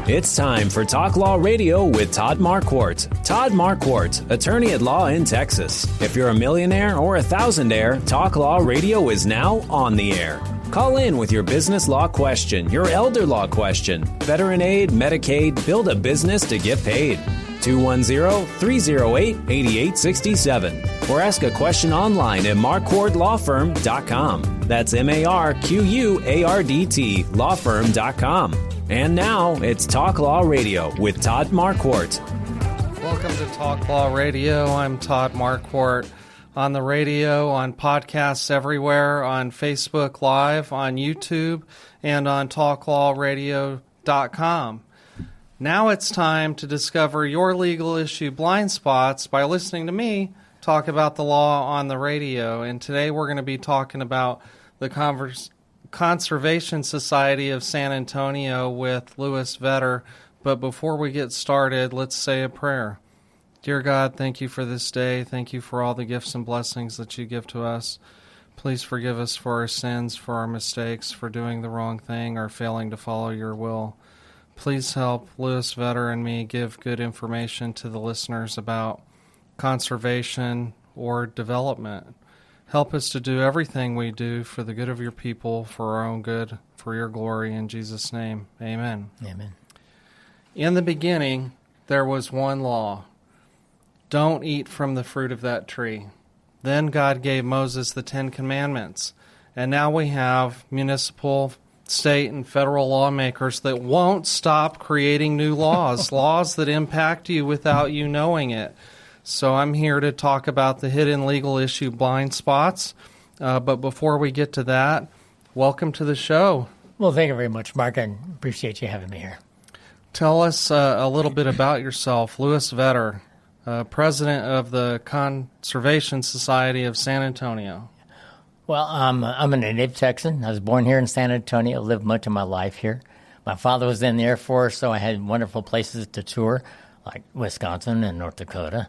It's time for Talk Law Radio with Todd Marquardt. Todd Marquardt, attorney at law in Texas. If you're a millionaire or a thousandaire, Talk Law Radio is now on the air. Call in with your business law question, your elder law question, veteran aid, Medicaid, build a business to get paid. 210-308-8867. Or ask a question online at marquardtlawfirm.com. That's MARQUARDT lawfirm.com. And now it's Talk Law Radio with Todd Marquardt. Welcome to Talk Law Radio. I'm Todd Marquardt. On the radio, on podcasts everywhere, on Facebook Live, on YouTube, and on talklawradio.com. Now it's time to discover your legal issue blind spots by listening to me talk about the law on the radio. And today we're going to be talking about the Conservation Society of San Antonio with Louis Vedder. But before we get started, let's say a prayer. Dear God, thank you for this day. Thank you for all the gifts and blessings that you give to us. Please forgive us for our sins, for our mistakes, for doing the wrong thing or failing to follow your will. Please help Louis Vedder and me give good information to the listeners about conservation or development. Help us to do everything we do for the good of your people, for our own good, for your glory. In Jesus' name, amen. Amen. In the beginning, there was one law. Don't eat from the fruit of that tree. Then God gave Moses the 10 Commandments. And now we have municipal, state, and federal lawmakers that won't stop creating new laws, laws that impact you without you knowing it. So I'm here to talk about the hidden legal issue blind spots. But before we get to that, welcome to the show. Well, thank you very much, Mark. I appreciate you having me here. Tell us a little bit about yourself. Louis Vedder, president of the Conservation Society of San Antonio. Well, I'm a native Texan. I was born here in San Antonio, lived much of my life here. My father was in the Air Force, so I had wonderful places to tour, like Wisconsin and North Dakota.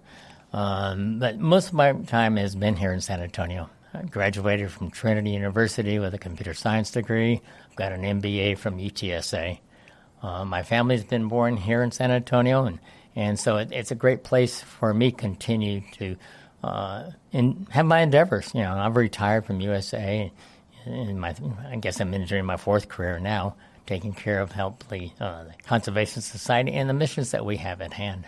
But most of my time has been here in San Antonio. I graduated from Trinity University with a computer science degree. I've got an MBA from UTSA. My family's been born here in San Antonio, and so it's a great place for me to continue to have my endeavors. You know, I've retired from USA, and I guess I'm entering my fourth career now, taking care of the Conservation Society and the missions that we have at hand.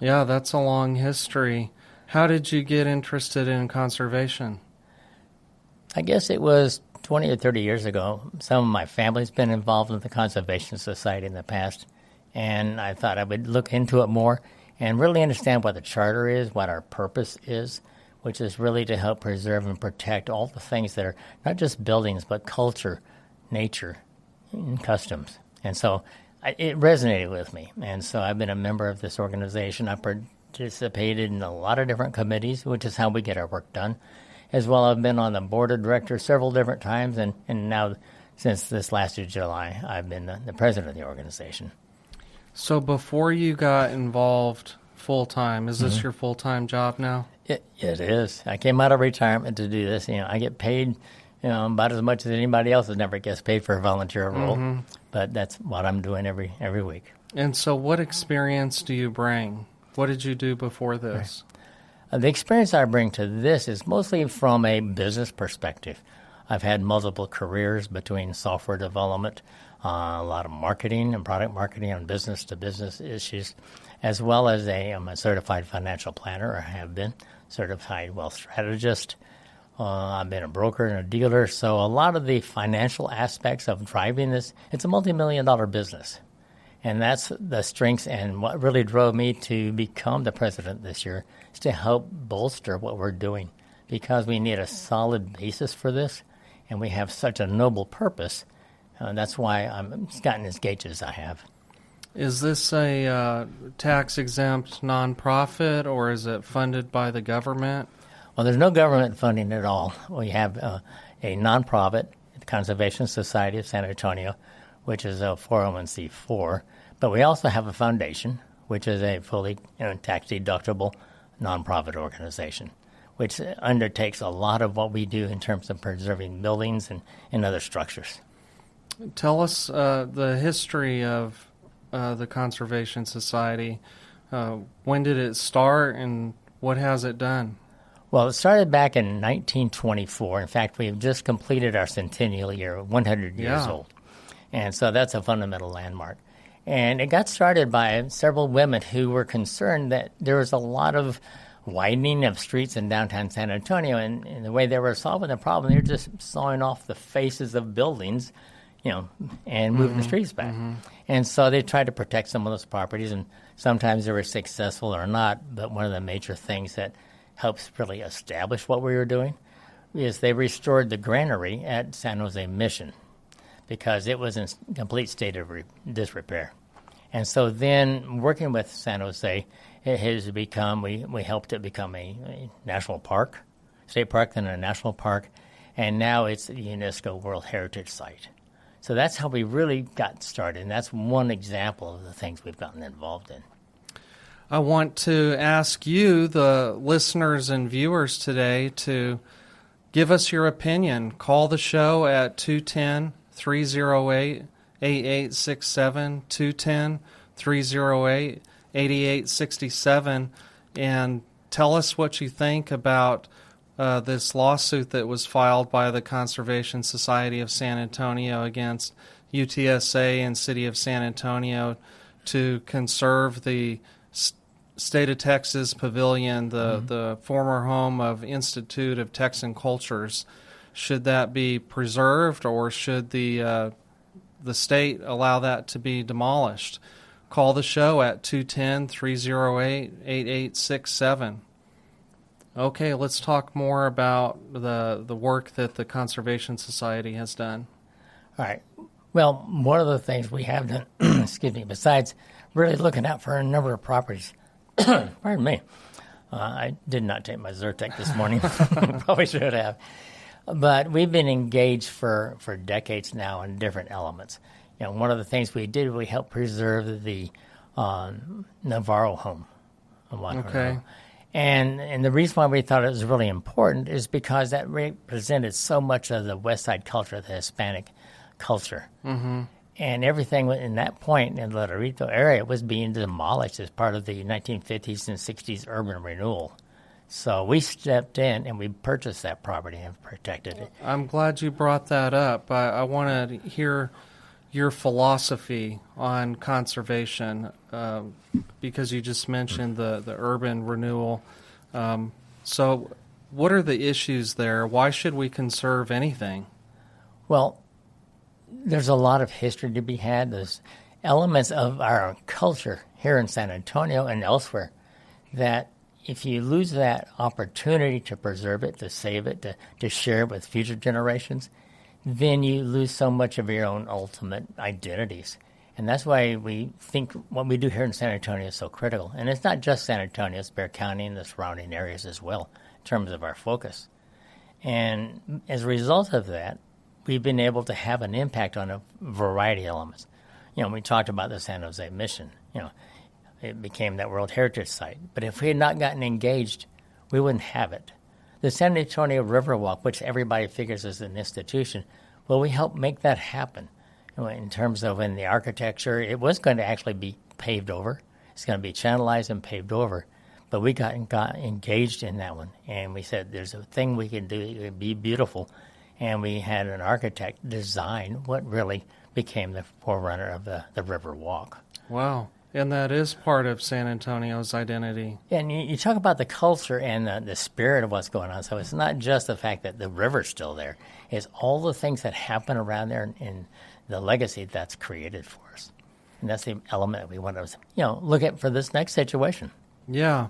Yeah, that's a long history. How did you get interested in conservation? I guess it was 20 or 30 years ago. Some of my family's been involved in the Conservation Society in the past, and I thought I would look into it more and really understand what the charter is, what our purpose is, which is really to help preserve and protect all the things that are not just buildings, but culture, nature, and customs. And so it resonated with me. And so I've been a member of this organization. I participated in a lot of different committees, which is how we get our work done. As well, I've been on the board of directors several different times, and now, since this last year, July, I've been the president of the organization. So before you got involved full-time, is this your full-time job now? It is. I came out of retirement to do this. You know, I get paid, about as much as anybody else that never gets paid for a volunteer role. But that's what I'm doing every week. And so what experience do you bring? What did you do before this? The experience I bring to this is mostly from a business perspective. I've had multiple careers between software development, a lot of marketing and product marketing on business-to-business issues, as well as I'm a certified financial planner, or have been, certified wealth strategist. I've been a broker and a dealer, so a lot of the financial aspects of driving this, it's a multi-million-dollar business. And that's the strengths, and what really drove me to become the president this year is to help bolster what we're doing, because we need a solid basis for this, and we have such a noble purpose. That's why I'm gotten as engaged as I have. Is this a tax-exempt nonprofit, or is it funded by the government? Well, there's no government funding at all. We have a nonprofit, the Conservation Society of San Antonio, which is a 401c4. But we also have a foundation, which is a fully tax-deductible nonprofit organization, which undertakes a lot of what we do in terms of preserving buildings and other structures. Tell us the history of the Conservation Society. When did it start, and what has it done? Well, it started back in 1924. In fact, we've just completed our centennial year, 100 years old. And so that's a fundamental landmark. And it got started by several women who were concerned that there was a lot of widening of streets in downtown San Antonio, and the way they were solving the problem, they were just sawing off the faces of buildings, and moving the streets back. And so they tried to protect some of those properties, and sometimes they were successful or not, but one of the major things that helps really establish what we were doing is they restored the granary at San Jose Mission because it was in complete state of disrepair. And so then working with San Jose, it has become, we helped it become a national park, state park, then a national park, and now it's a UNESCO World Heritage Site. So that's how we really got started, and that's one example of the things we've gotten involved in. I want to ask you, the listeners and viewers today, to give us your opinion. Call the show at 210-308-8867, 210-308-8867, and tell us what you think about this lawsuit that was filed by the Conservation Society of San Antonio against UTSA and City of San Antonio to conserve the State of Texas Pavilion, the former home of Institute of Texan Cultures. Should that be preserved, or should the state allow that to be demolished? Call the show at 210-308-8867. Okay, let's talk more about the work that the Conservation Society has done. All right. Well, one of the things we have done, besides really looking out for a number of properties, pardon me, I did not take my Zyrtec this morning. Probably should have. But we've been engaged for decades now in different elements. One of the things we did, we helped preserve the Navarro home. Okay. And the reason why we thought it was really important is because that represented so much of the West Side culture, the Hispanic culture. Mm-hmm. And everything in that point in the Laredo area was being demolished as part of the 1950s and 60s urban renewal. So we stepped in and we purchased that property and protected it. I'm glad you brought that up. I want to hear your philosophy on conservation because you just mentioned the urban renewal. So what are the issues there? Why should we conserve anything? Well, there's a lot of history to be had. There's elements of our culture here in San Antonio and elsewhere that if you lose that opportunity to preserve it, to save it, to share it with future generations, then you lose so much of your own ultimate identities. And that's why we think what we do here in San Antonio is so critical. And it's not just San Antonio, it's Bexar County and the surrounding areas as well in terms of our focus. And as a result of that, we've been able to have an impact on a variety of elements. We talked about the San Jose Mission. It became that World Heritage Site. But if we had not gotten engaged, we wouldn't have it. The San Antonio Riverwalk, which everybody figures is an institution, well, we helped make that happen. In terms of in the architecture, it was going to actually be paved over. It's going to be channelized and paved over. But we got engaged in that one. And we said, there's a thing we can do. It would be beautiful. And we had an architect design what really became the forerunner of the Riverwalk. Wow. And that is part of San Antonio's identity. And you talk about the culture and the spirit of what's going on. So it's not just the fact that the river's still there. It's all the things that happen around there and the legacy that's created for us. And that's the element that we want to, look at for this next situation. Yeah.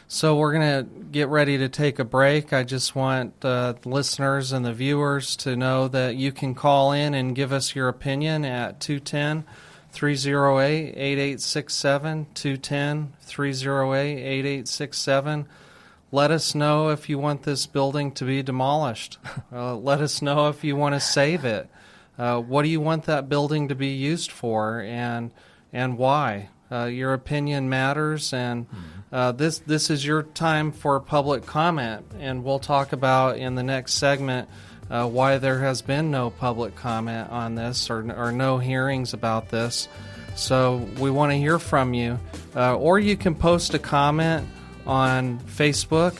So we're going to get ready to take a break. I just want the listeners and the viewers to know that you can call in and give us your opinion at 210-308-8867, 210-308-8867. Let us know if you want this building to be demolished. Let us know if you want to save it. What do you want that building to be used for, and why? Your opinion matters, and this is your time for public comment, and we'll talk about in the next segment why there has been no public comment on this or no hearings about this. So we want to hear from you. Or you can post a comment on Facebook.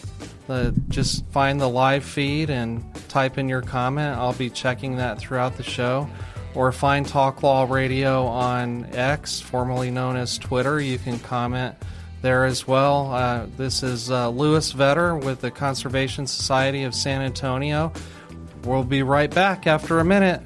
Just find the live feed and type in your comment. I'll be checking that throughout the show. Or find Talk Law Radio on X, formerly known as Twitter. You can comment there as well. This is Louis Vetter with the Conservation Society of San Antonio. We'll be right back after a minute.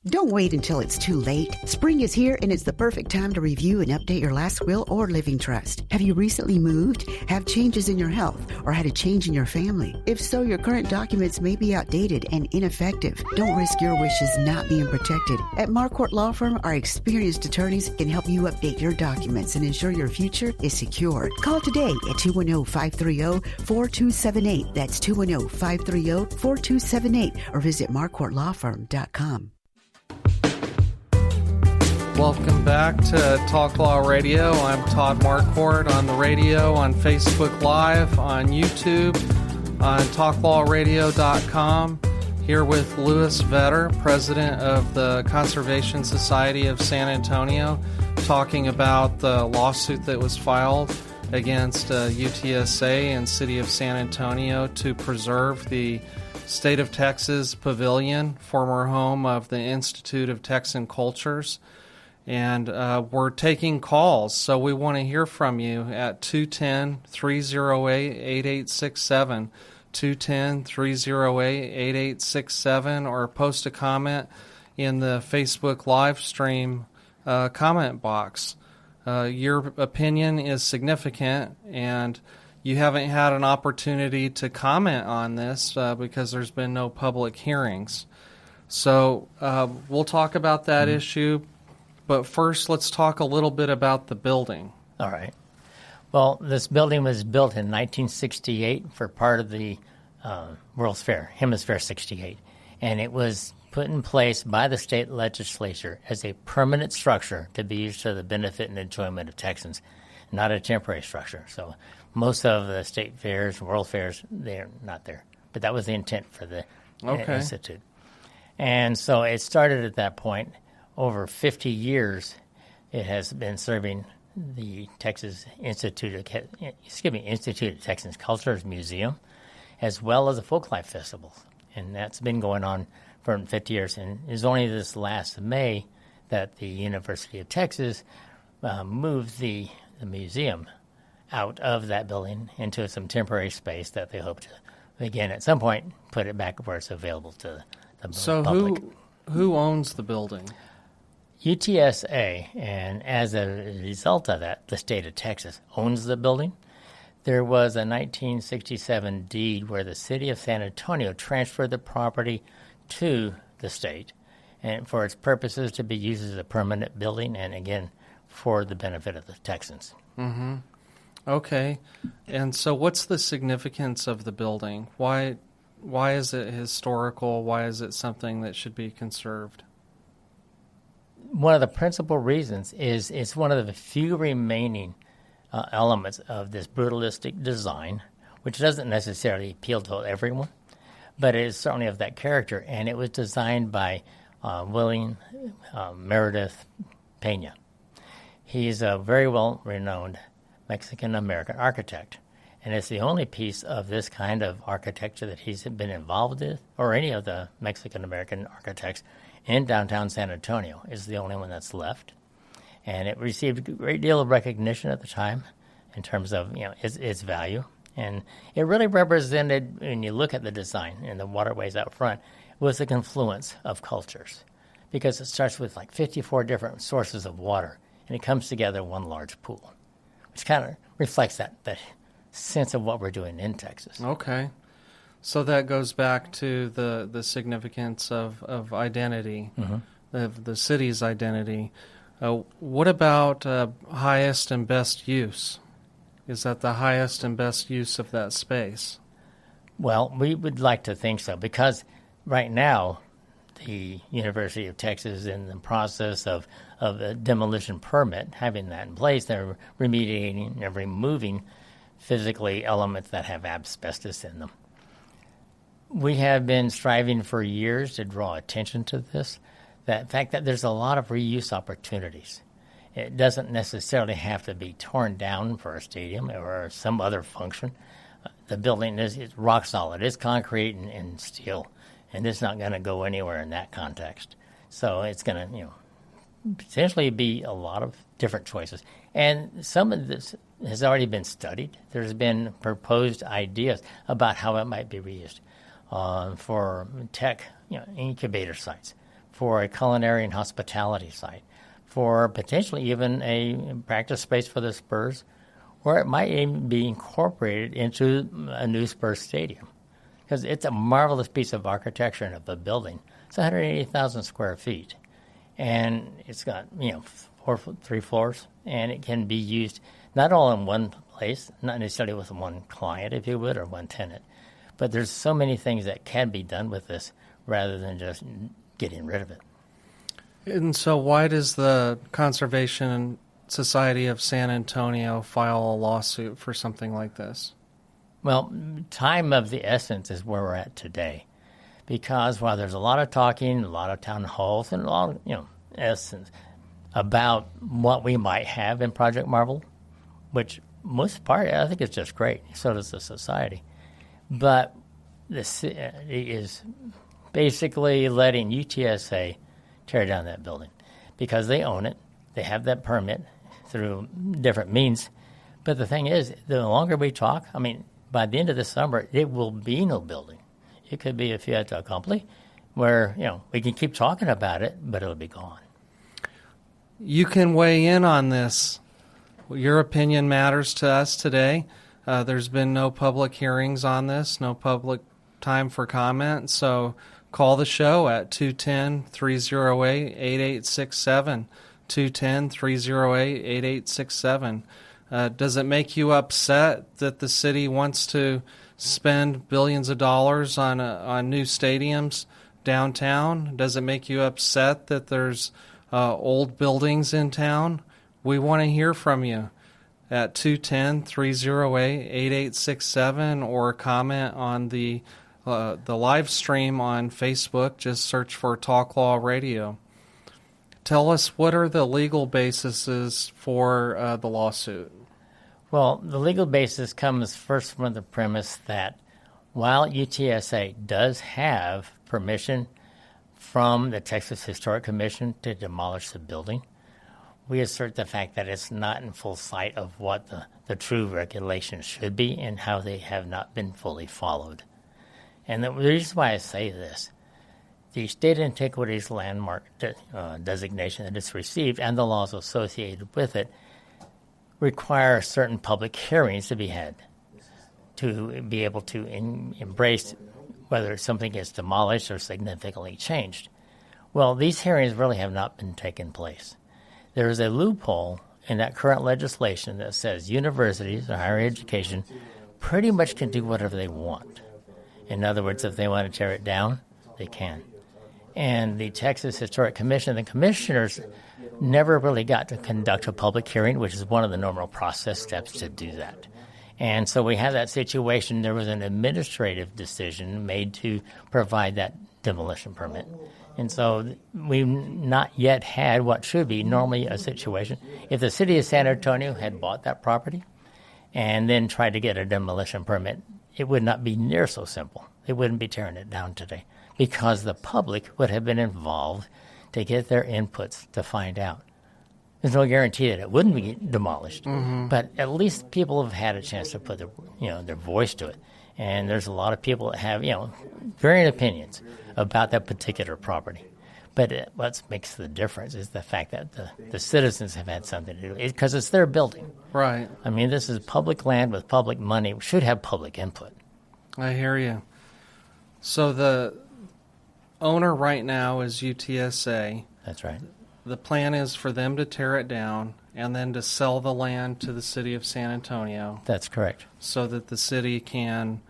Don't wait until it's too late. Spring is here and it's the perfect time to review and update your last will or living trust. Have you recently moved, have changes in your health, or had a change in your family? If so, your current documents may be outdated and ineffective. Don't risk your wishes not being protected. At Marquardt Law Firm, our experienced attorneys can help you update your documents and ensure your future is secure. Call today at 210-530-4278. That's 210-530-4278 or visit marquardtlawfirm.com. Welcome back to Talk Law Radio. I'm Todd Marquardt on the radio, on Facebook Live, on YouTube, on talklawradio.com. Here with Louis Vetter, president of the Conservation Society of San Antonio, talking about the lawsuit that was filed against UTSA and City of San Antonio to preserve the State of Texas Pavilion, former home of the Institute of Texan Cultures. And we're taking calls, so we want to hear from you at 210-308-8867, 210-308-8867, or post a comment in the Facebook live stream comment box. Your opinion is significant, and you haven't had an opportunity to comment on this because there's been no public hearings. So we'll talk about that issue. But first, let's talk a little bit about the building. All right. Well, this building was built in 1968 for part of the World's Fair, Hemisphere 68. And it was put in place by the state legislature as a permanent structure to be used to the benefit and enjoyment of Texans, not a temporary structure. So most of the state fairs, world fairs, they're not there. But that was the intent for the Institute. And so it started at that point. Over 50 years, it has been serving the Institute of Texan Cultures Museum, as well as the Folklife Festival. And that's been going on for 50 years. And it's only this last May that the University of Texas moved the museum out of that building into some temporary space that they hope to, again, at some point, put it back where it's available to the public. So who owns the building? UTSA, and as a result of that, the state of Texas owns the building. There was a 1967 deed where the city of San Antonio transferred the property to the state, and for its purposes to be used as a permanent building, and again, for the benefit of the Texans. Mm-hmm. Okay. And so what's the significance of the building? Why is it historical? Why is it something that should be conserved? One of the principal reasons is it's one of the few remaining elements of this brutalistic design, which doesn't necessarily appeal to everyone, but it is certainly of that character. And it was designed by William Meredith Pena. He's a very well-renowned Mexican-American architect, and it's the only piece of this kind of architecture that he's been involved with, or any of the Mexican-American architects in downtown San Antonio. Is the only one that's left. And it received a great deal of recognition at the time in terms of its value. And it really represented, when you look at the design and the waterways out front, was the confluence of cultures. Because it starts with like 54 different sources of water, and it comes together in one large pool, which kind of reflects that sense of what we're doing in Texas. Okay. So that goes back to the significance of identity, of the city's identity. What about highest and best use? Is that the highest and best use of that space? Well, we would like to think so, because right now the University of Texas is in the process of a demolition permit, having that in place. They're remediating and removing physically elements that have asbestos in them. We have been striving for years to draw attention to this, that fact that there's a lot of reuse opportunities. It doesn't necessarily have to be torn down for a stadium or some other function. The building is rock solid. It's concrete and steel, and it's not going to go anywhere in that context. So it's going to, potentially be a lot of different choices. And some of this has already been studied. There's been proposed ideas about how it might be reused for tech, incubator sites, for a culinary and hospitality site, for potentially even a practice space for the Spurs, or it might even be incorporated into a new Spurs stadium. Because it's a marvelous piece of architecture and of a building. It's 180,000 square feet. And it's got, 3 floors, and it can be used not all in one place, not necessarily with one client, if you would, or one tenant. But there's so many things that can be done with this rather than just getting rid of it. And so why does the Conservation Society of San Antonio file a lawsuit for something like this? Well, time of the essence is where we're at today. Because while there's a lot of talking, a lot of town halls, and a lot of, essence about what we might have in Project Marvel, which most part, I think it's just great. So does the society. But the city is basically letting UTSA tear down that building because they own it. They have that permit through different means. But the thing is, the longer we talk, by the end of the summer, it will be no building. It could be a fait accompli where, we can keep talking about it, but it'll be gone. You can weigh in on this. Your opinion matters to us today. There's been no public hearings on this, no public time for comment. So call the show at 210-308-8867, 210-308-8867. Does it make you upset that the city wants to spend billions of dollars on new stadiums downtown? Does it make you upset that there's old buildings in town? We want to hear from you at 210-308-8867 or comment on the live stream on Facebook. Just search for Talk Law Radio. Tell us, what are the legal bases for the lawsuit? Well, the legal basis comes first from the premise that while UTSA does have permission from the Texas Historic Commission to demolish the building, we assert the fact that it's not in full sight of what the true regulations should be and how they have not been fully followed. And the reason why I say this, the state antiquities landmark designation that it's received and the laws associated with it require certain public hearings to be had to be able to embrace whether something gets demolished or significantly changed. Well, these hearings really have not been taking place. There is a loophole in that current legislation that says universities or higher education pretty much can do whatever they want. In other words, if they want to tear it down, they can. And the Texas Historic Commission, the commissioners never really got to conduct a public hearing, which is one of the normal process steps to do that. And so we have that situation. There was an administrative decision made to provide that demolition permit. And so we've not yet had what should be normally a situation. If the city of San Antonio had bought that property and then tried to get a demolition permit, it would not be near so simple. They wouldn't be tearing it down today because the public would have been involved to get their inputs to find out. There's no guarantee that it wouldn't be demolished, but at least people have had a chance to put their voice to it. And there's a lot of people that have, varying opinions about that particular property. But what makes the difference is the fact that the citizens have had something to do because it's their building. Right. This is public land with public money. We should have public input. I hear you. So the owner right now is UTSA. That's right. The plan is for them to tear it down and then to sell the land to the city of San Antonio. That's correct. So that the city can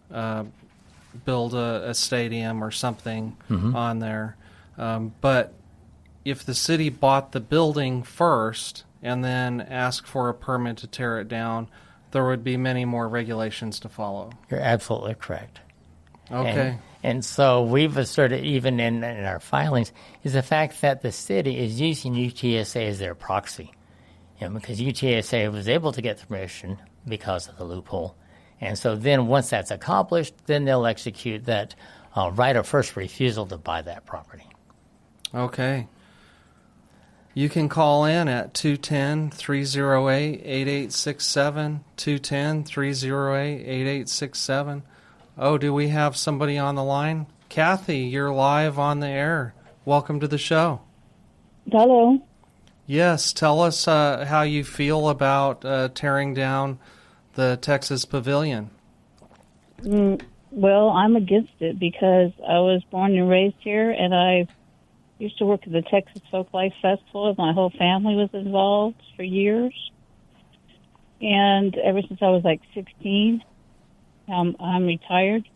build a stadium or something on there. But if the city bought the building first and then asked for a permit to tear it down, there would be many more regulations to follow. You're absolutely correct. Okay. And so we've asserted, even in our filings, is the fact that the city is using UTSA as their proxy. Because UTSA was able to get the permission because of the loophole. And so then once that's accomplished, then they'll execute that right of first refusal to buy that property. Okay. You can call in at 210-308-8867, 210-308-8867. Oh, do we have somebody on the line? Kathy, you're live on the air. Welcome to the show. Hello. Yes, tell us how you feel about tearing down the Texas Pavilion. Well, I'm against it because I was born and raised here, and I used to work at the Texas Folklife Festival, and my whole family was involved for years. And ever since I was like 16, I'm retired.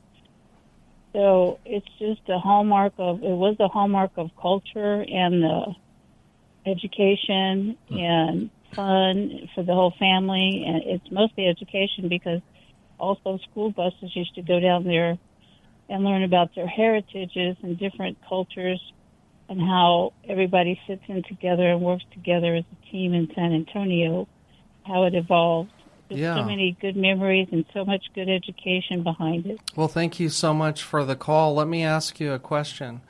So it's just it was a hallmark of culture and education and fun for the whole family. And it's mostly education because also school buses used to go down there and learn about their heritages and different cultures and how everybody sits in together and works together as a team in San Antonio, how it evolved. There's so many good memories and so much good education behind it. Well, thank you so much for the call. Let me ask you a question.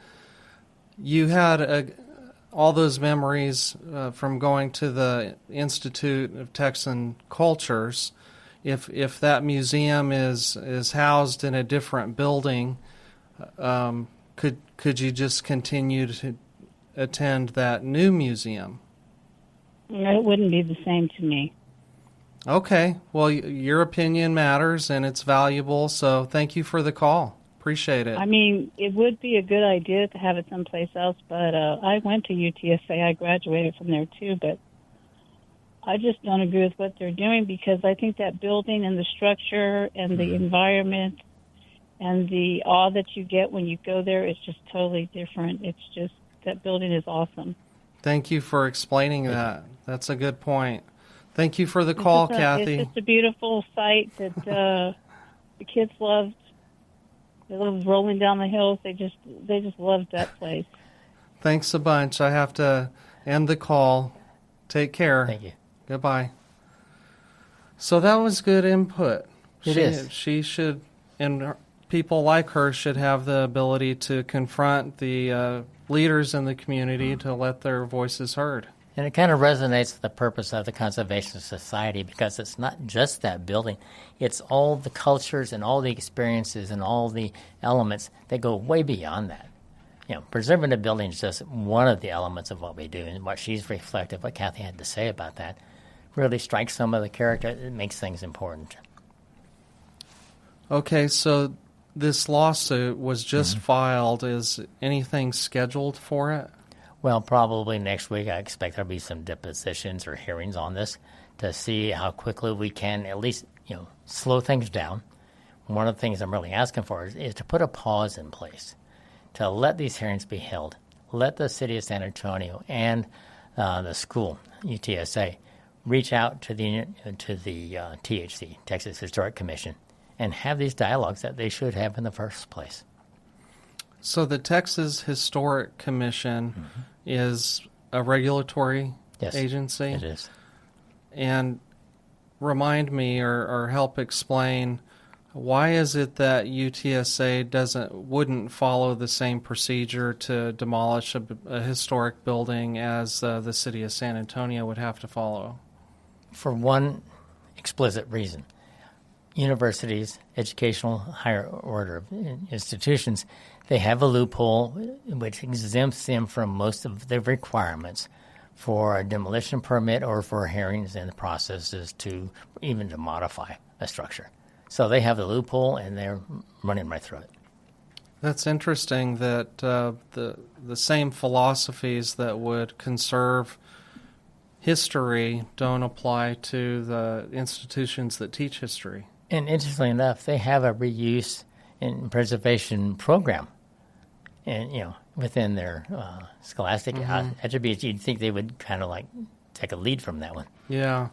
You had all those memories from going to the Institute of Texan Cultures. If that museum is housed in a different building, could you just continue to attend that new museum? It wouldn't be the same to me. Okay. Well, your opinion matters, and it's valuable, so thank you for the call. Appreciate it. I mean, it would be a good idea to have it someplace else, but I went to UTSA. I graduated from there, too, but I just don't agree with what they're doing because I think that building and the structure and the environment and the awe that you get when you go there is just totally different. It's just, that building is awesome. Thank you for explaining that. That's a good point. Thank you for the call, Kathy. It's just a beautiful site that the kids loved. They loved rolling down the hills. They just loved that place. Thanks a bunch. I have to end the call. Take care. Thank you. Goodbye. So that was good input. She should, and people like her should have the ability to confront the leaders in the community to let their voices heard. And it kind of resonates with the purpose of the Conservation Society because it's not just that building. It's all the cultures and all the experiences and all the elements that go way beyond that. Preserving the building is just one of the elements of what we do. And what she's reflected, what Kathy had to say about that, really strikes some of the character. It makes things important. Okay, so this lawsuit was just filed. Is anything scheduled for it? Well, probably next week. I expect there'll be some depositions or hearings on this to see how quickly we can at least, slow things down. One of the things I'm really asking for is to put a pause in place, to let these hearings be held, let the city of San Antonio and the school, UTSA, reach out to the THC, Texas Historic Commission, and have these dialogues that they should have in the first place. So the Texas Historic Commission is a regulatory agency? It is. And remind me or help explain, why is it that UTSA wouldn't follow the same procedure to demolish a historic building as the city of San Antonio would have to follow? For one explicit reason. Universities, educational higher order institutions, they have a loophole which exempts them from most of the requirements for a demolition permit or for hearings and processes to even to modify a structure. So they have the loophole and they're running right through it. That's interesting that the same philosophies that would conserve history don't apply to the institutions that teach history. And interestingly enough, they have a reuse and preservation program, and within their scholastic attributes. You'd think they would kind of like take a lead from that one. Yeah.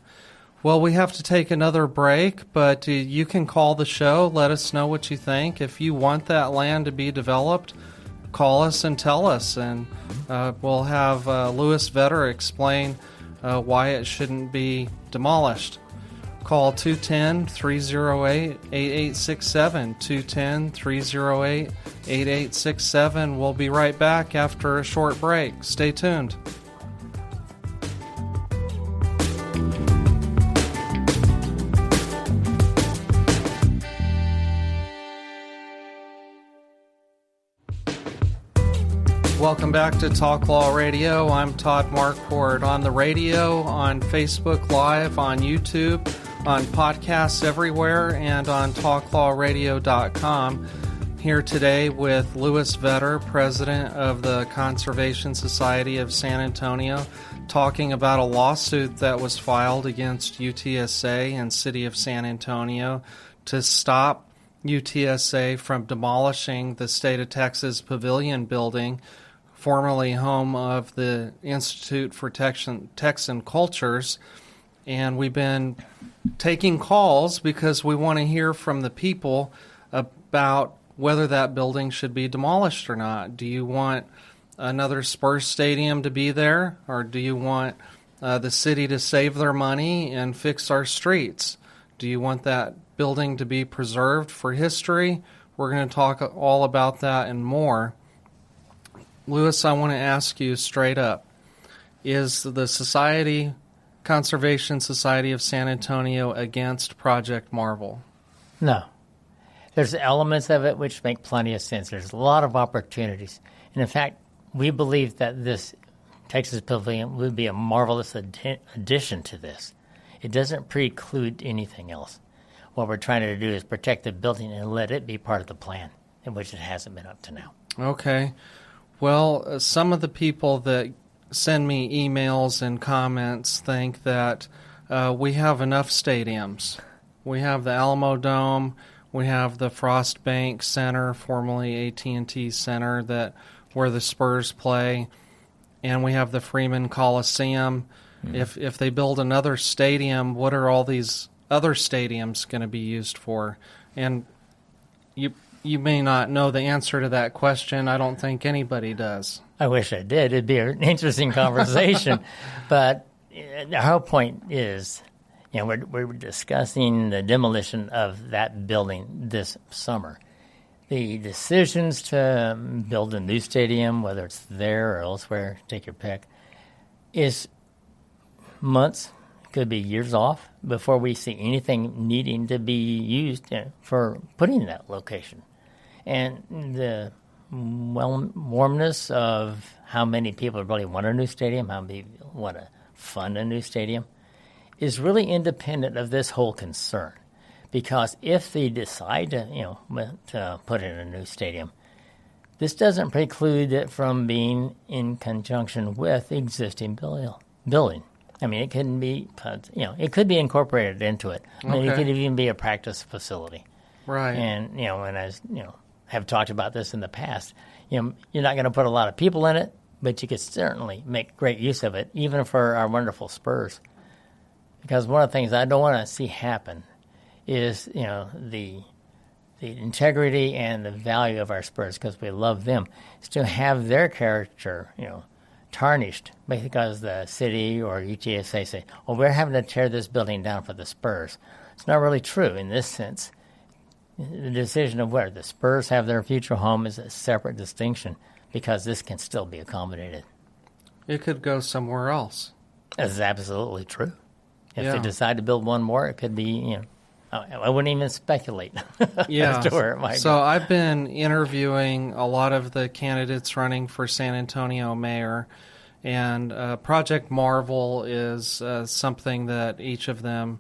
Well, we have to take another break, but you can call the show. Let us know what you think. If you want that land to be developed, call us and tell us, and we'll have Louis Vetter explain why it shouldn't be demolished. Call 210-308-8867, 210-308-8867. We'll be right back after a short break. Stay tuned. Welcome back to Talk Law Radio. I'm Todd Marquardt. On the radio, on Facebook Live, on YouTube, on podcasts everywhere, and on talklawradio.com. Here today with Louis Vetter, president of the Conservation Society of San Antonio, talking about a lawsuit that was filed against UTSA and City of San Antonio to stop UTSA from demolishing the State of Texas Pavilion building, formerly home of the Institute for Texan Cultures. And we've been taking calls because we want to hear from the people about whether that building should be demolished or not. Do you want another Spurs stadium to be there, or do you want the city to save their money and fix our streets? Do you want that building to be preserved for history? We're going to talk all about that and more. Louis, I want to ask you straight up, is the Conservation Society of San Antonio against Project Marvel? No. There's elements of it which make plenty of sense. There's a lot of opportunities. And in fact, we believe that this Texas Pavilion would be a marvelous addition to this. It doesn't preclude anything else. What we're trying to do is protect the building and let it be part of the plan, in which it hasn't been up to now. Okay. Well, some of the people that send me emails and comments think that we have enough stadiums. We have the Alamo Dome, we have the Frost Bank Center, formerly AT&T Center, where the Spurs play, and we have the Freeman Coliseum. Mm-hmm. If they build another stadium, what are all these other stadiums going to be used for? And you may not know the answer to that question. I don't think anybody does. I wish I did. It'd be an interesting conversation. But the whole point is, we're discussing the demolition of that building this summer. The decisions to build a new stadium, whether it's there or elsewhere, take your pick, is months, could be years off before we see anything needing to be used for putting in that location. And the warmness of how many people really want a new stadium, how many want to fund a new stadium, is really independent of this whole concern. Because if they decide to put in a new stadium, this doesn't preclude it from being in conjunction with the existing building. I mean, it can be, it could be incorporated into it. I mean, it could even be a practice facility. Right. And, and as, have talked about this in the past, you're not going to put a lot of people in it, but you could certainly make great use of it, even for our wonderful Spurs. Because one of the things I don't want to see happen is, the integrity and the value of our Spurs, because we love them, is to have their character, tarnished because the city or UTSA say, we're having to tear this building down for the Spurs. It's not really true in this sense. The decision of where the Spurs have their future home is a separate distinction, because this can still be accommodated. It could go somewhere else. That's absolutely true. If they decide to build one more, it could be, I wouldn't even speculate as to where it might So go. I've been interviewing a lot of the candidates running for San Antonio mayor, and Project Marvel is something that each of them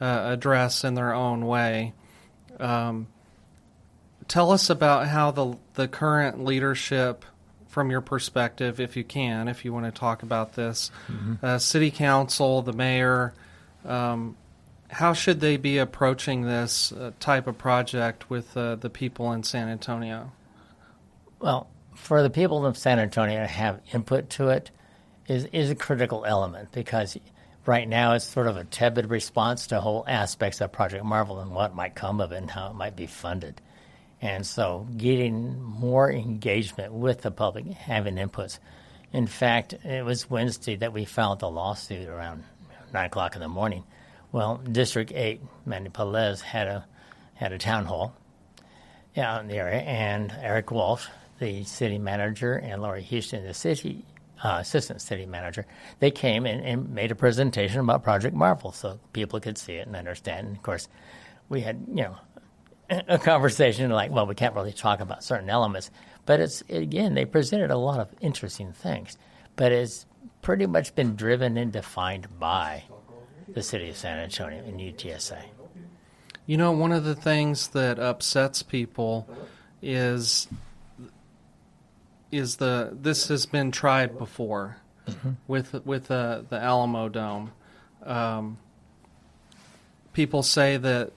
address in their own way. Tell us about how the current leadership, from your perspective, if you want to talk about this, city council, the mayor, how should they be approaching this type of project with the people in San Antonio? Well, for the people of San Antonio to have input to it is a critical element, because Right now, it's sort of a tepid response to whole aspects of Project Marvel and what might come of it and how it might be funded. And so getting more engagement with the public, having inputs. In fact, it was Wednesday that we filed the lawsuit around 9 o'clock in the morning. Well, District 8, Manny Pelez, had a town hall out in the area, and Eric Walsh, the city manager, and Lori Houston, the city assistant city manager, they came and made a presentation about Project Marvel so people could see it and understand. And of course, we had, a conversation like, well, we can't really talk about certain elements. But again, they presented a lot of interesting things. But it's pretty much been driven and defined by the city of San Antonio and UTSA. One of the things that upsets people is this has been tried before with the Alamo Dome. People say that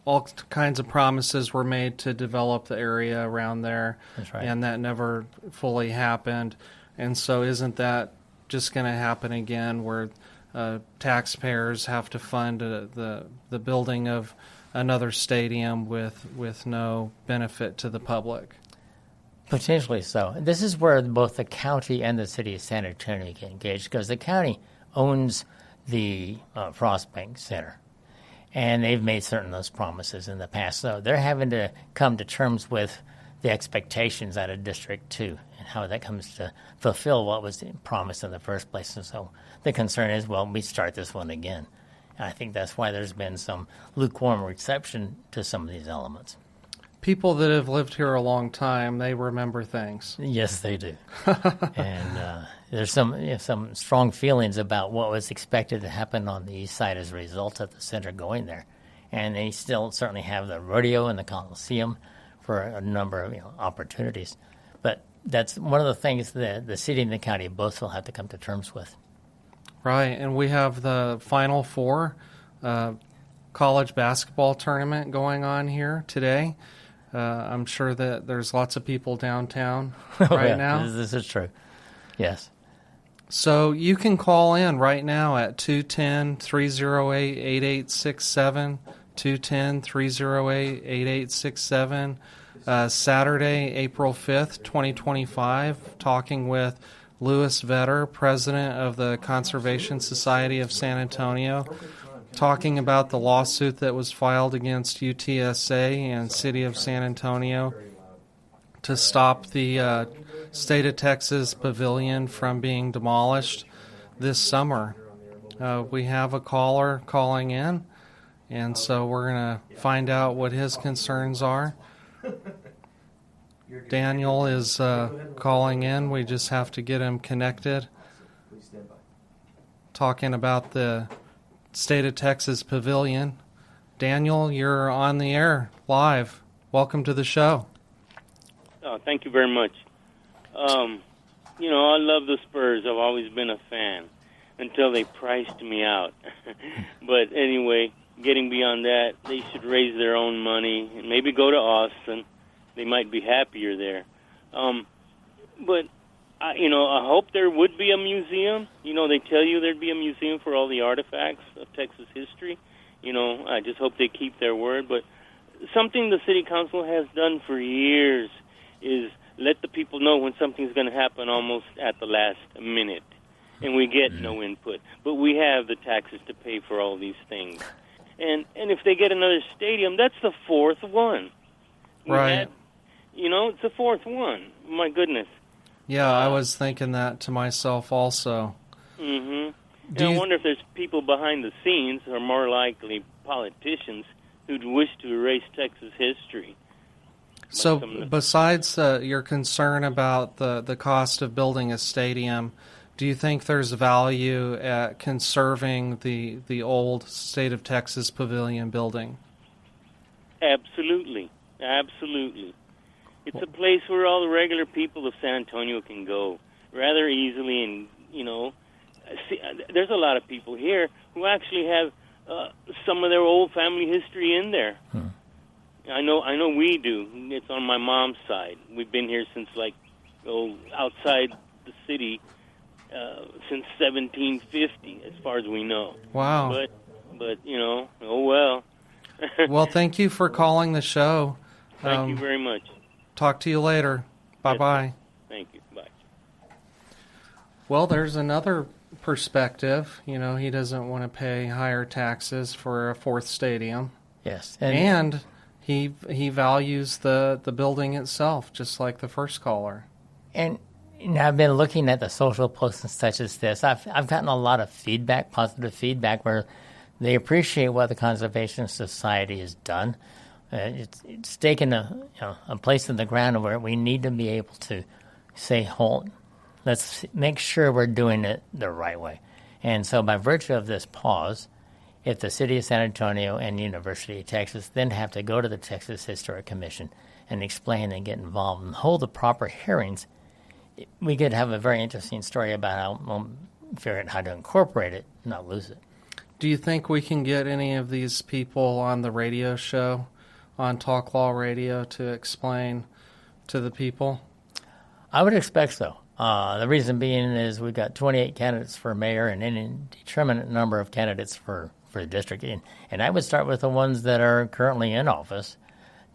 all kinds of promises were made to develop the area around there, That's right. and that never fully happened. And so isn't that just going to happen again where taxpayers have to fund the building of another stadium with no benefit to the public? Potentially so. This is where both the county and the city of San Antonio get engaged because the county owns the Frost Bank Center, and they've made certain of those promises in the past. So they're having to come to terms with the expectations out of District 2 and how that comes to fulfill what was promised in the first place. And so the concern is, well, we start this one again. And I think that's why there's been some lukewarm reception to some of these elements. People that have lived here a long time, they remember things. Yes, they do. And there's some strong feelings about what was expected to happen on the east side as a result of the center going there. And they still certainly have the rodeo and the Coliseum for a number of opportunities. But that's one of the things that the city and the county both will have to come to terms with. Right, and we have the Final Four college basketball tournament going on here today. I'm sure that there's lots of people downtown right now. This is true. Yes. So you can call in right now at 210-308-8867, 210-308-8867, Saturday, April 5th, 2025, talking with Louis Vetter, president of the Conservation Society of San Antonio, talking about the lawsuit that was filed against UTSA and City of San Antonio to stop the State of Texas Pavilion from being demolished this summer. We have a caller calling in, and so we're going to find out what his concerns are. Daniel is calling in. We just have to get him connected. Talking about the State of Texas Pavilion. Daniel, you're on the air live. Welcome to the show. Oh, thank you very much. I love the Spurs. I've always been a fan until they priced me out. But anyway, getting beyond that, they should raise their own money and maybe go to Austin. They might be happier there. But I hope there would be a museum. They tell you there'd be a museum for all the artifacts of Texas history. I just hope they keep their word. But something the city council has done for years is let the people know when something's going to happen almost at the last minute. And we get no input. But we have the taxes to pay for all these things. And if they get another stadium, that's the fourth one. Right. It's the fourth one. My goodness. Yeah, I was thinking that to myself also. Mm-hmm. I wonder if there's people behind the scenes, or more likely politicians, who'd wish to erase Texas history. So besides your concern about the cost of building a stadium, do you think there's value at conserving the old State of Texas Pavilion building? Absolutely. Absolutely. It's a place where all the regular people of San Antonio can go rather easily. And, there's a lot of people here who actually have some of their old family history in there. I know we do. It's on my mom's side. We've been here since, outside the city since 1750, as far as we know. Wow. But oh well. Well, thank you for calling the show. Thank you very much. Talk to you later. Bye-bye. Yes, thank you. Bye. Well, there's another perspective. He doesn't want to pay higher taxes for a fourth stadium. Yes. And he values the building itself, just like the first caller. And I've been looking at the social posts such as this. I've gotten a lot of feedback, positive feedback, where they appreciate what the Conservation Society has done. It's taken a place in the ground where we need to be able to say, hold, let's make sure we're doing it the right way. And so by virtue of this pause, if the City of San Antonio and University of Texas then have to go to the Texas Historic Commission and explain and get involved and hold the proper hearings, we could have a very interesting story about how figure out how to incorporate it, not lose it. Do you think we can get any of these people on the radio show, on Talk Law Radio, to explain to the people? I would expect so. The reason being is we've got 28 candidates for mayor and an indeterminate number of candidates for the district. And I would start with the ones that are currently in office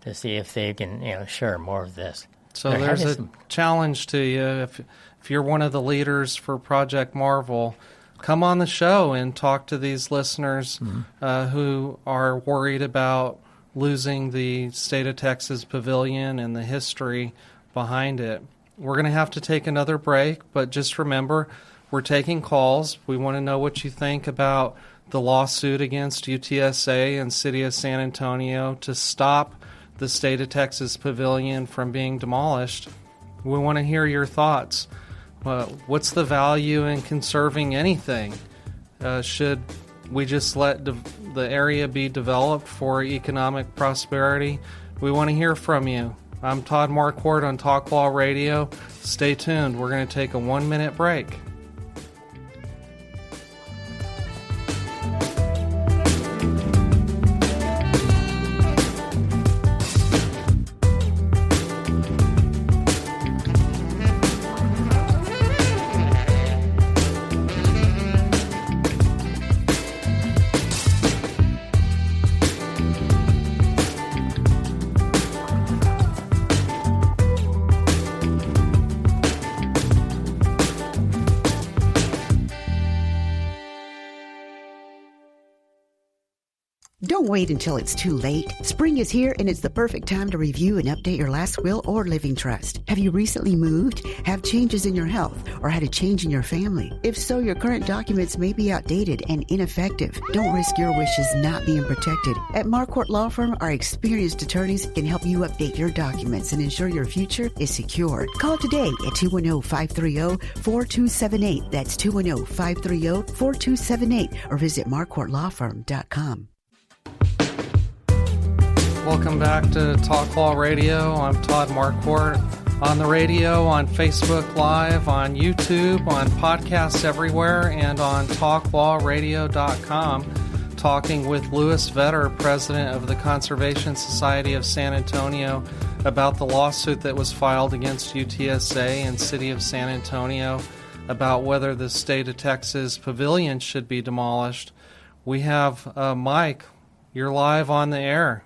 to see if they can share more of this. So there's a challenge to you. If you're one of the leaders for Project Marvel, come on the show and talk to these listeners who are worried about losing the State of Texas Pavilion and the history behind it. We're going to have to take another break, but just remember, we're taking calls. We want to know what you think about the lawsuit against UTSA and City of San Antonio to stop the State of Texas Pavilion from being demolished. We want to hear your thoughts. What's the value in conserving anything? Should we just let the area be developed for economic prosperity? We want to hear from you. I'm Todd Marquardt on Talk Law Radio. Stay tuned. We're going to take a 1-minute break. Don't wait until it's too late. Spring is here and it's the perfect time to review and update your last will or living trust. Have you recently moved, have changes in your health, or had a change in your family? If so, your current documents may be outdated and ineffective. Don't risk your wishes not being protected. At Marquardt Law Firm, our experienced attorneys can help you update your documents and ensure your future is secure. Call today at 210-530-4278. That's 210-530-4278 or visit marquardtlawfirm.com. Welcome back to Talk Law Radio. I'm Todd Marquardt. On the radio, on Facebook Live, on YouTube, on podcasts everywhere, and on talklawradio.com, talking with Louis Vetter, president of the Conservation Society of San Antonio, about the lawsuit that was filed against UTSA and City of San Antonio about whether the State of Texas Pavilion should be demolished. We have Mike. You're live on the air.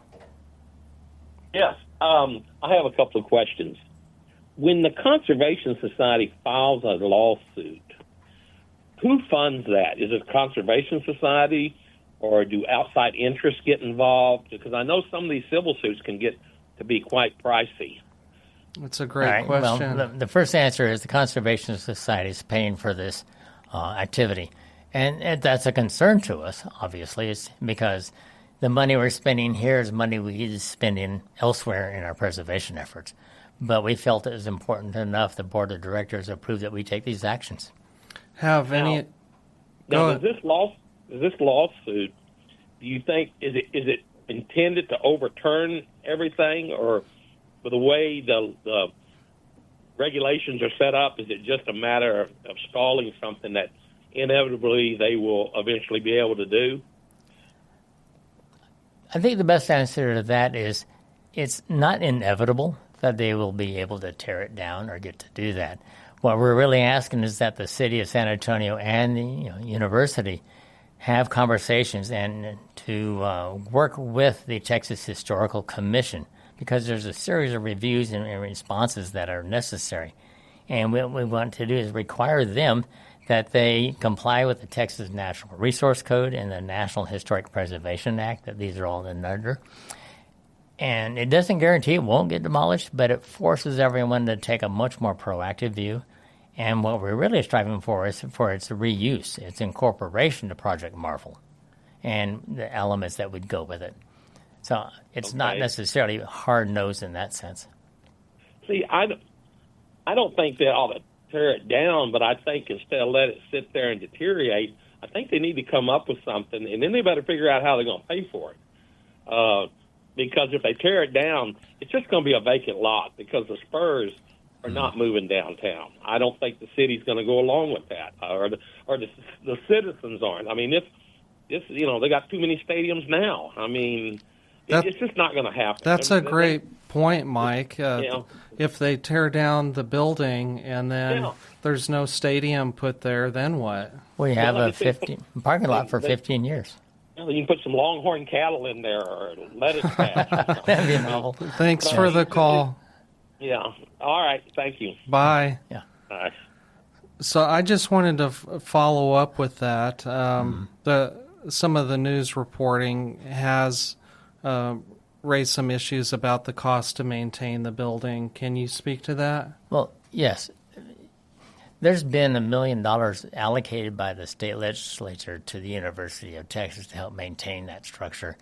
Yes. I have a couple of questions. When the Conservation Society files a lawsuit, who funds that? Is it Conservation Society, or do outside interests get involved? Because I know some of these civil suits can get to be quite pricey. That's a great question. Well, the first answer is the Conservation Society is paying for this activity. And that's a concern to us, obviously, it's because the money we're spending here is money we could spend elsewhere in our preservation efforts. But we felt it was important enough the board of directors approved that we take these actions. Now, is this lawsuit, do you think, is it intended to overturn everything, or with the way the regulations are set up, is it just a matter of stalling something that inevitably they will eventually be able to do? I think the best answer to that is it's not inevitable that they will be able to tear it down or get to do that. What we're really asking is that the city of San Antonio and the university have conversations and to work with the Texas Historical Commission, because there's a series of reviews and responses that are necessary. And what we want to do is require them that they comply with the Texas National Resource Code and the National Historic Preservation Act, that these are all under. And it doesn't guarantee it won't get demolished, but it forces everyone to take a much more proactive view. And what we're really striving for is for its reuse, its incorporation to Project Marvel, and the elements that would go with it. So it's not necessarily hard-nosed in that sense. See, I don't think they ought to tear it down, but I think instead of let it sit there and deteriorate, I think they need to come up with something, and then they better figure out how they're going to pay for it. Because if they tear it down, it's just going to be a vacant lot, because the Spurs are not moving downtown. I don't think the city's going to go along with that, or the citizens aren't. I mean, it's they got too many stadiums now. I mean, it's just not going to happen. That's a great point, Mike. If they tear down the building and then there's no stadium put there, then what? We have a parking lot for 15 years. You can put some Longhorn cattle in there or let it pass. That'd be novel. Thanks for the call. Yeah. All right. Thank you. Bye. Yeah. Bye. So I just wanted to follow up with that. Some of the news reporting has raised some issues about the cost to maintain the building. Can you speak to that? Well, yes. There's been $1 million allocated by the state legislature to the University of Texas to help maintain that structure.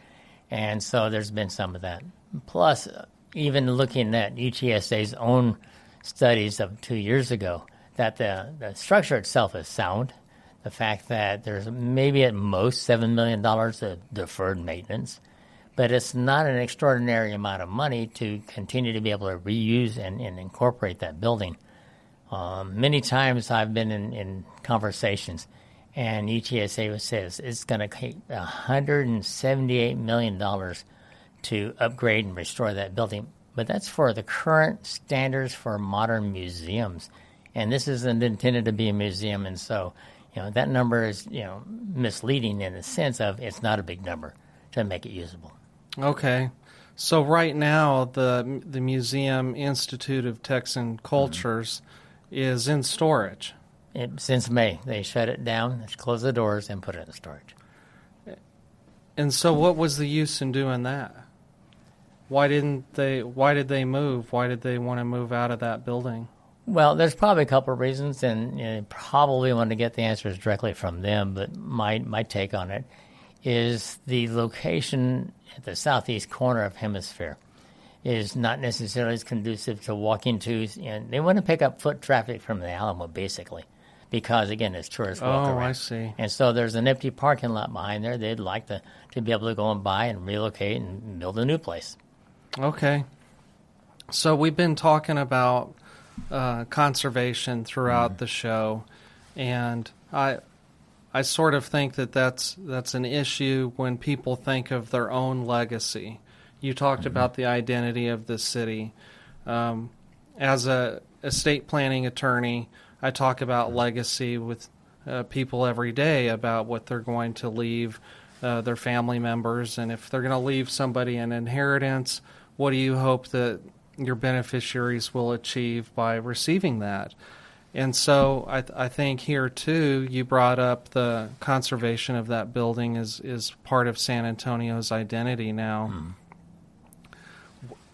And so there's been some of that. Plus, even looking at UTSA's own studies of 2 years ago, that the structure itself is sound. The fact that there's maybe at most $7 million of deferred maintenance, but it's not an extraordinary amount of money to continue to be able to reuse and incorporate that building. Many times I've been in conversations, and UTSA says it's going to take $178 million to upgrade and restore that building. But that's for the current standards for modern museums. And this isn't intended to be a museum, and so that number is misleading in the sense of it's not a big number to make it usable. Okay. So right now the museum Institute of Texan Cultures is in storage. Since May. They shut it down, closed the doors, and put it in storage. And so what was the use in doing that? Why did they move? Why did they want to move out of that building? Well, there's probably a couple of reasons, and probably want to get the answers directly from them, but my take on it is the location at the southeast corner of Hemisphere is not necessarily as conducive to walking to, and they want to pick up foot traffic from the Alamo, basically, because, again, it's tourists walk around. Oh, I see. And so there's an empty parking lot behind there. They'd like to be able to go and buy and relocate and build a new place. Okay. So we've been talking about conservation throughout the show, and I sort of think that's an issue when people think of their own legacy. You talked about the identity of the city. As a estate planning attorney, I talk about legacy with people every day about what they're going to leave their family members, and if they're going to leave somebody an inheritance, what do you hope that your beneficiaries will achieve by receiving that? And so I think here, too, you brought up the conservation of that building is part of San Antonio's identity now.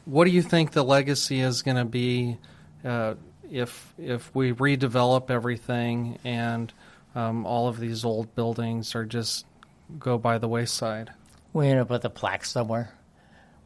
What do you think the legacy is going to be if we redevelop everything and all of these old buildings are just go by the wayside? We end up with a plaque somewhere.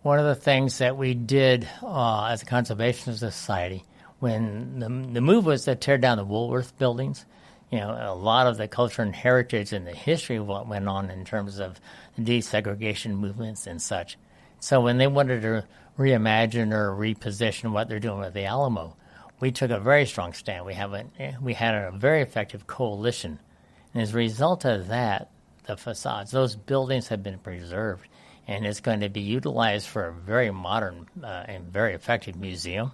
One of the things that we did as a conservation society when the move was to tear down the Woolworth buildings, a lot of the culture and heritage and the history of what went on in terms of desegregation movements and such. So when they wanted to reimagine or reposition what they're doing with the Alamo, we took a very strong stand. We had a very effective coalition. And as a result of that, the facades, those buildings have been preserved, and it's going to be utilized for a very modern and very effective museum.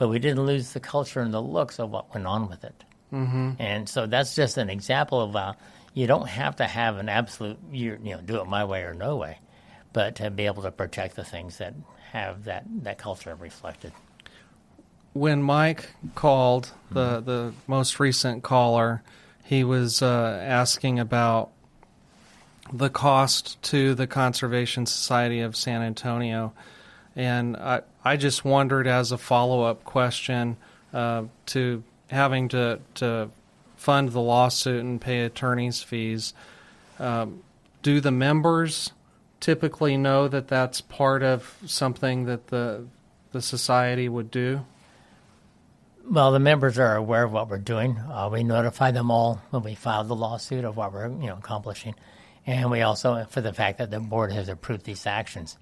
but we didn't lose the culture and the looks of what went on with it. Mm-hmm. And so that's just an example of you don't have to have an absolute, do it my way or no way, but to be able to protect the things that have that culture reflected. When Mike called, the most recent caller, he was asking about the cost to the Conservation Society of San Antonio. And I just wondered, as a follow-up question to having to fund the lawsuit and pay attorney's fees, do the members typically know that that's part of something that the society would do? Well, the members are aware of what we're doing. We notify them all when we file the lawsuit of what we're accomplishing. And we also, for the fact that the board has approved these actions.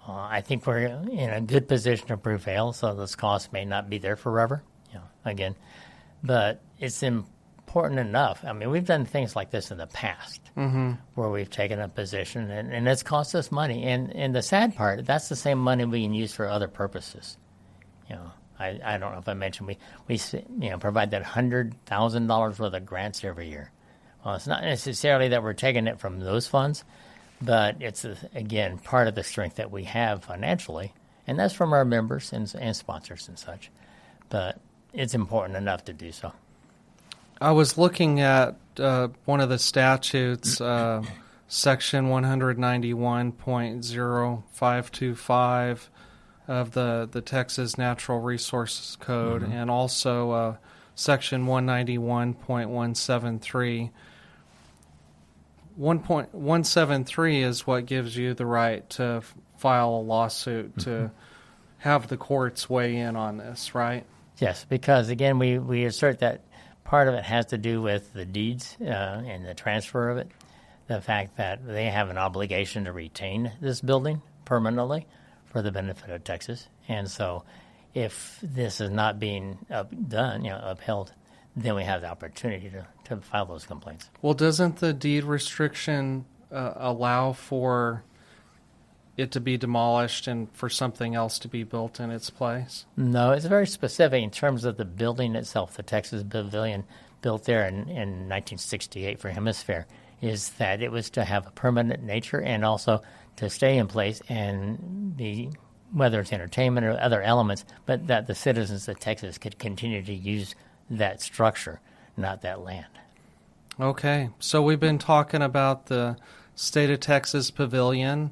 I think we're in a good position to prevail, so those costs may not be there forever, again. But it's important enough. I mean, we've done things like this in the past where we've taken a position, and it's cost us money. And the sad part, that's the same money we can use for other purposes. I don't know if I mentioned, we provide that $100,000 worth of grants every year. Well, it's not necessarily that we're taking it from those funds, but it's, again, part of the strength that we have financially, and that's from our members and sponsors and such. But it's important enough to do so. I was looking at one of the statutes, Section 191.0525 of the Texas Natural Resources Code, and also Section 191.173. 1.173 is what gives you the right to file a lawsuit to have the courts weigh in on this, right? Yes, because, again, we assert that part of it has to do with the deeds and the transfer of it, the fact that they have an obligation to retain this building permanently for the benefit of Texas. And so if this is not being upheld, then we have the opportunity to file those complaints. Well, doesn't the deed restriction allow for it to be demolished and for something else to be built in its place? No, it's very specific in terms of the building itself. The Texas Pavilion, built there in 1968 for Hemisphere, is that it was to have a permanent nature and also to stay in place and be, whether it's entertainment or other elements, but that the citizens of Texas could continue to use that structure, not that land. Okay, so we've been talking about the State of Texas Pavilion,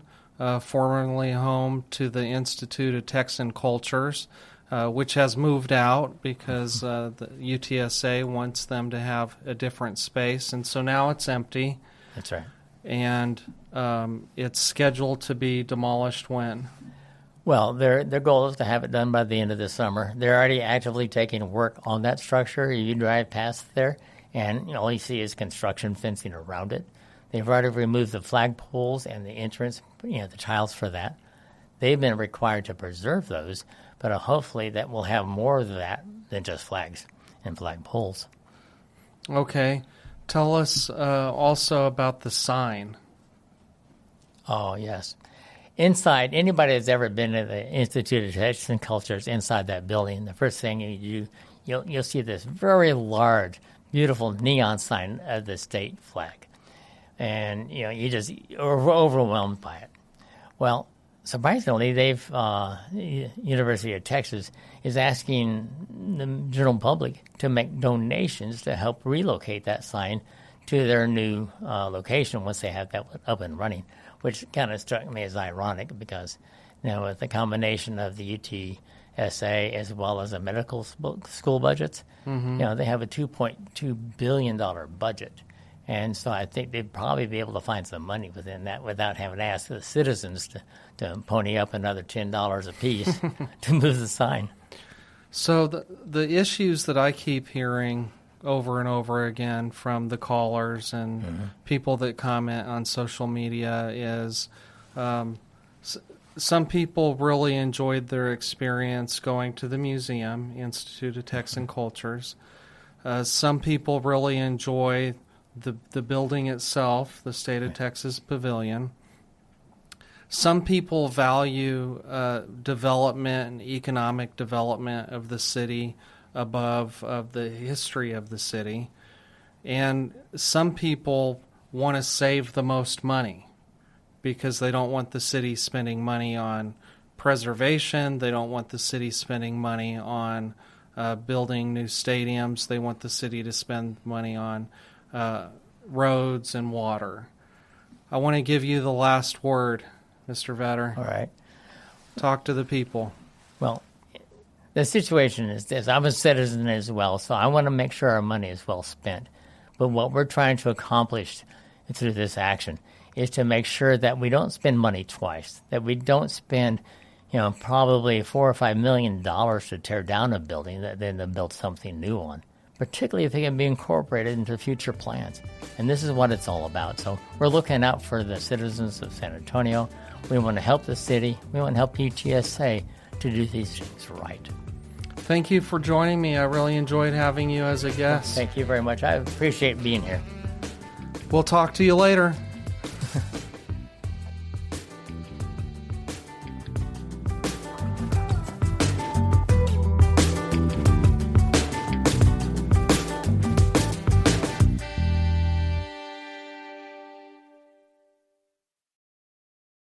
formerly home to the Institute of Texan Cultures, which has moved out because the UTSA wants them to have a different space, and so now it's empty. That's right. And it's scheduled to be demolished when? Well, their goal is to have it done by the end of the summer. They're already actively taking work on that structure. You drive past there, and all you see is construction fencing around it. They've already removed the flagpoles and the entrance, the tiles for that. They've been required to preserve those, but hopefully that will have more of that than just flags and flagpoles. Okay. Tell us also about the sign. Oh, yes. Inside, anybody that's ever been to the Institute of Texan Cultures inside that building, the first thing you do, you'll see this very large, beautiful neon sign of the state flag. And, you just are overwhelmed by it. Well, surprisingly, University of Texas is asking the general public to make donations to help relocate that sign to their new location once they have that up and running, which kind of struck me as ironic because, with the combination of the UTSA as well as the medical school budgets, they have a $2.2 billion budget. And so I think they'd probably be able to find some money within that without having to ask the citizens to pony up another $10 apiece to move the sign. So the issues that I keep hearing over and over again from the callers and people that comment on social media is some people really enjoyed their experience going to the museum, Institute of Texan Cultures. Some people really enjoy the building itself, the State of Texas Pavilion. some people value development and economic development of the city above of the history of the city. And some people want to save the most money because they don't want the city spending money on preservation. They don't want the city spending money on building new stadiums. They want the city to spend money on roads and water. I want to give you the last word, Mr. Vetter. All right. Talk to the people. Well, the situation is this. I'm a citizen as well, so I want to make sure our money is well spent. But what we're trying to accomplish through this action is to make sure that we don't spend money twice, that we don't spend, probably $4 or $5 million to tear down a building that then to build something new on, particularly if it can be incorporated into future plans. And this is what it's all about. So we're looking out for the citizens of San Antonio. We want to help the city. We want to help UTSA to do these things right. Thank you for joining me. I really enjoyed having you as a guest. Thank you very much. I appreciate being here. We'll talk to you later.